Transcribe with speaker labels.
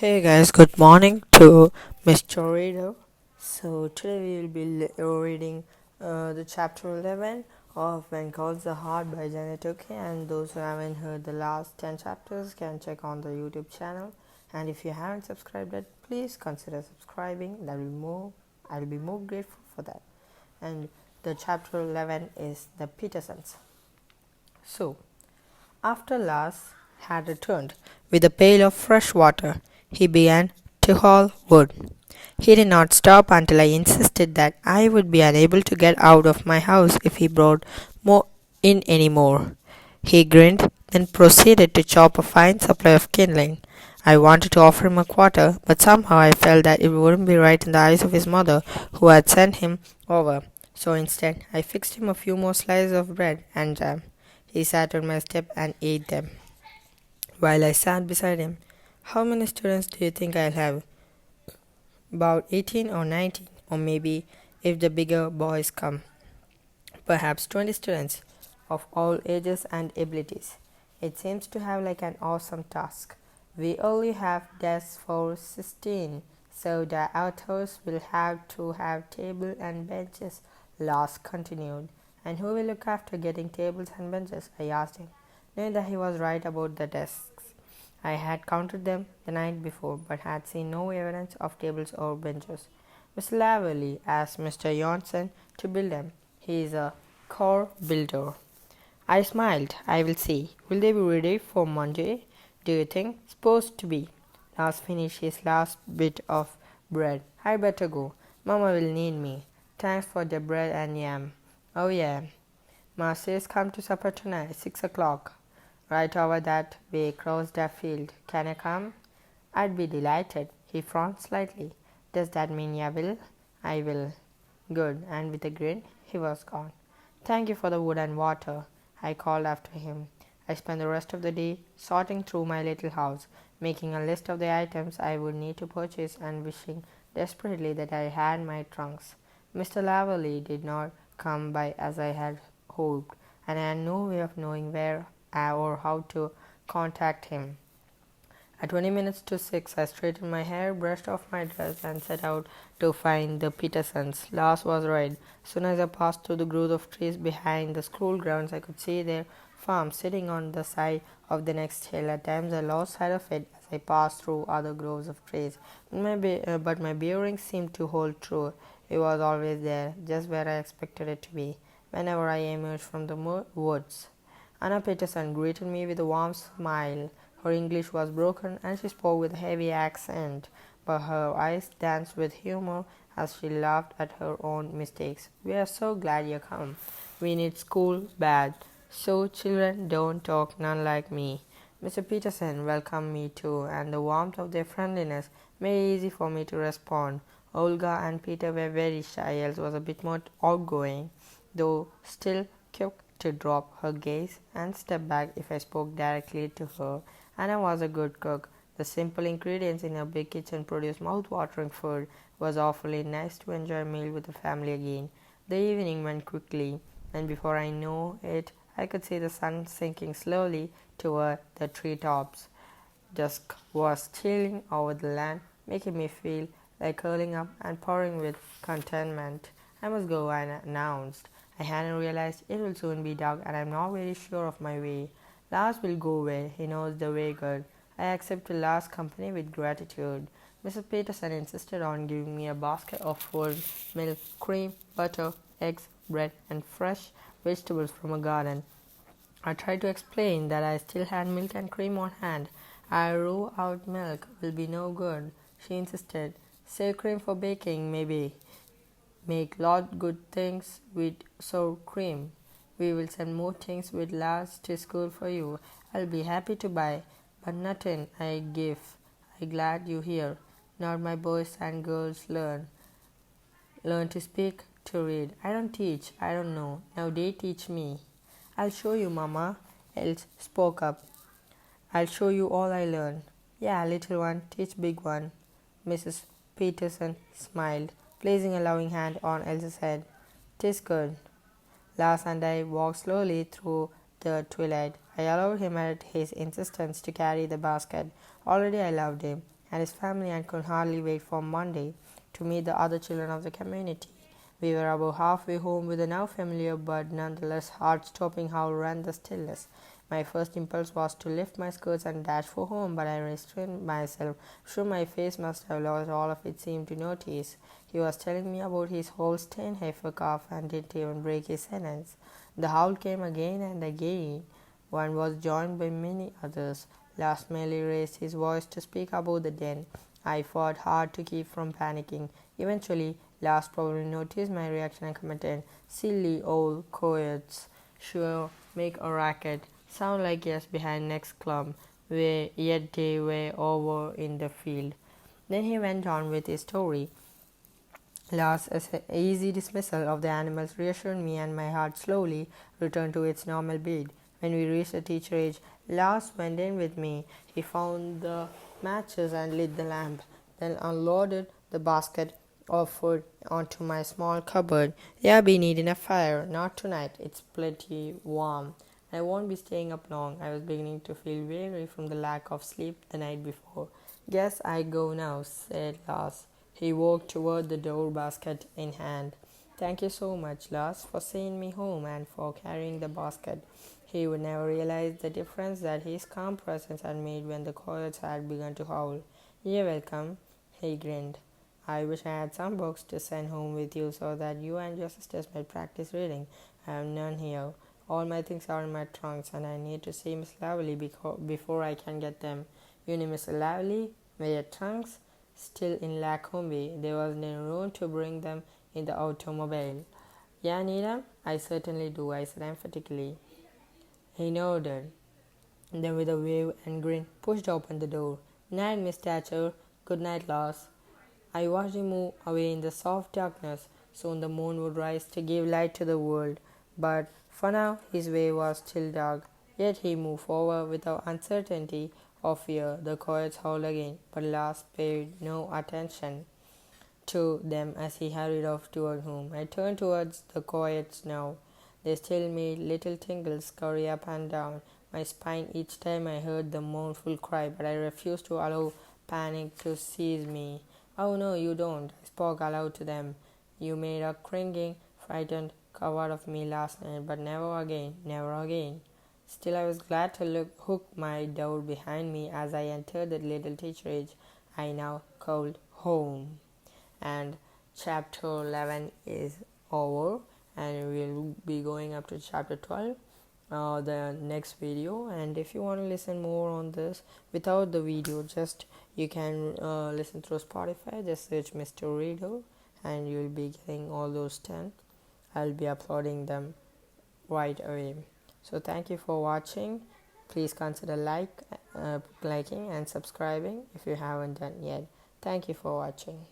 Speaker 1: Hey guys, good morning to Mr. Reader. So today we will be reading the chapter 11 of When Calls the Heart by Jannete. Okay, and those who haven't heard the last 10 chapters can check on the YouTube channel. And if you haven't subscribed yet, please consider subscribing. I'll be more grateful for that. And the chapter 11 is the Petersons. So after Lars had returned with a pail of fresh water, he began to haul wood. He did not stop until I insisted that I would be unable to get out of my house if he brought more in any more. He grinned, then proceeded to chop a fine supply of kindling. I wanted to offer him a quarter, but somehow I felt that it wouldn't be right in the eyes of his mother, who had sent him over. So instead, I fixed him a few more slices of bread and jam. He sat on my step and ate them, while I sat beside him. How many students do you think I'll have? About 18 or 19, or maybe, if the bigger boys come, perhaps 20 students of all ages and abilities. It seems to have like an awesome task. We only have desks for 16, so the authors will have to have table and benches, Lars continued. And who will look after getting tables and benches? I asked him, knowing that he was right about the desks. I had counted them the night before, but had seen no evidence of tables or benches. Mr. Laverley asked Mr. Johnson to build them. He is a core builder. I smiled. I will see. Will they be ready for Monday? Do you think? Supposed to be. Lars finished his last bit of bread. I better go. Mama will need me. Thanks for the bread and yam. Oh yeah. Ma says come to supper tonight, 6 o'clock. Right over that way across the field. Can I come? I'd be delighted. He frowned slightly. Does that mean you will? I will. Good. And with a grin, he was gone. Thank you for the wood and water, I called after him. I spent the rest of the day sorting through my little house, making a list of the items I would need to purchase and wishing desperately that I had my trunks. Mr. Laverley did not come by as I had hoped, and I had no way of knowing where or how to contact him. At 20 minutes to 6, I straightened my hair, brushed off my dress, and set out to find the Petersons. Lars was right. As soon as I passed through the grove of trees behind the school grounds, I could see their farm sitting on the side of the next hill. At times I lost sight of it as I passed through other groves of trees, but my bearings seemed to hold true. It was always there, just where I expected it to be, whenever I emerged from the woods. Anna Peterson greeted me with a warm smile. Her English was broken and she spoke with a heavy accent, but her eyes danced with humor as she laughed at her own mistakes. We are so glad you come. We need school bad, so children don't talk none like me. Mr. Peterson welcomed me too, and the warmth of their friendliness made it easy for me to respond. Olga and Peter were very shy, else was a bit more outgoing, though still quick to drop her gaze and step back if I spoke directly to her. Anna was a good cook. The simple ingredients in her big kitchen produced mouth-watering food. It was awfully nice to enjoy a meal with the family again. The evening went quickly, and before I knew it, I could see the sun sinking slowly toward the treetops. Dusk was stealing over the land, making me feel like curling up and purring with contentment. I must go, I announced. I hadn't realized it will soon be dark, and I'm not very sure of my way. Lars will go where he knows the way good. I accepted Lars' company with gratitude. Mrs. Peterson insisted on giving me a basket of food, milk, cream, butter, eggs, bread, and fresh vegetables from a garden. I tried to explain that I still had milk and cream on hand. I raw out milk will be no good, she insisted. Save cream for baking, maybe. Make lot good things with sour cream. We will send more things with Lars to school for you. I'll be happy to buy, but nothing I give. I glad you here. Not my boys and girls learn to speak, to read. I don't teach. I don't know. Now they teach me. I'll show you, Mama. Els spoke up. I'll show you all I learn. Yeah, little one, teach big one. Mrs. Peterson smiled, placing a loving hand on Elsa's head. "'Tis good." Lars and I walked slowly through the twilight. I allowed him at his insistence to carry the basket. Already I loved him, and his family and could hardly wait for Monday to meet the other children of the community. We were about halfway home with a now familiar but nonetheless heart-stopping howl rent the stillness. My first impulse was to lift my skirts and dash for home, but I restrained myself. Sure, my face must have lost all of it seemed to notice. He was telling me about his Holstein heifer calf and didn't even break his sentence. The howl came again and again. One was joined by many others. Last merely raised his voice to speak about the den. I fought hard to keep from panicking. Eventually, Last probably noticed my reaction and commented, "Silly old coyotes, sure make a racket. Sound like yes behind next clump, where yet they were over in the field." Then he went on with his story. Last's easy dismissal of the animals reassured me, and my heart slowly returned to its normal beat. When we reached the teacher age, Last went in with me. He found the matches and lit the lamp, then unloaded the basket of food onto my small cupboard. "Yeah, we need enough fire. Not tonight. It's plenty warm. I won't be staying up long." I was beginning to feel weary from the lack of sleep the night before. "Guess I go now," said Lars. He walked toward the door, basket in hand. "Thank you so much, Lars, for seeing me home and for carrying the basket." He would never realize the difference that his calm presence had made when the coyotes had begun to howl. "You're welcome," he grinned. "I wish I had some books to send home with you so that you and your sisters might practice reading. I have none here. All my things are in my trunks, and I need to see Miss Lovely before I can get them." "You need Miss Lovely with your trunks?" Still in Lacombe, there was no room to bring them in the automobile. "Yeah, need 'em? I certainly do," I said emphatically. He nodded, then with a wave and grin pushed open the door. "Night, Miss Thatcher. Good night, Lars." I watched him move away in the soft darkness. Soon the moon would rise to give light to the world, but for now his way was still dark. Yet he moved forward without uncertainty or fear. The coyotes howled again, but Lars paid no attention to them as he hurried off toward home. I turned towards the coyotes now. They still made little tingles scurry up and down my spine each time I heard the mournful cry, but I refused to allow panic to seize me. "Oh no, you don't," I spoke aloud to them. "You made a cringing, frightened coward of me last night, but never again, never again." Still, I was glad to hook my door behind me as I entered the little teacherage I now called home. And chapter 11 is over, and we'll be going up to chapter 12 the next video. And if you want to listen more on this without the video, just you can listen through Spotify. Just search Mr. Reader and you'll be getting all those 10. I'll be uploading them right away. So thank you for watching. Please consider liking and subscribing if you haven't done yet. Thank you for watching.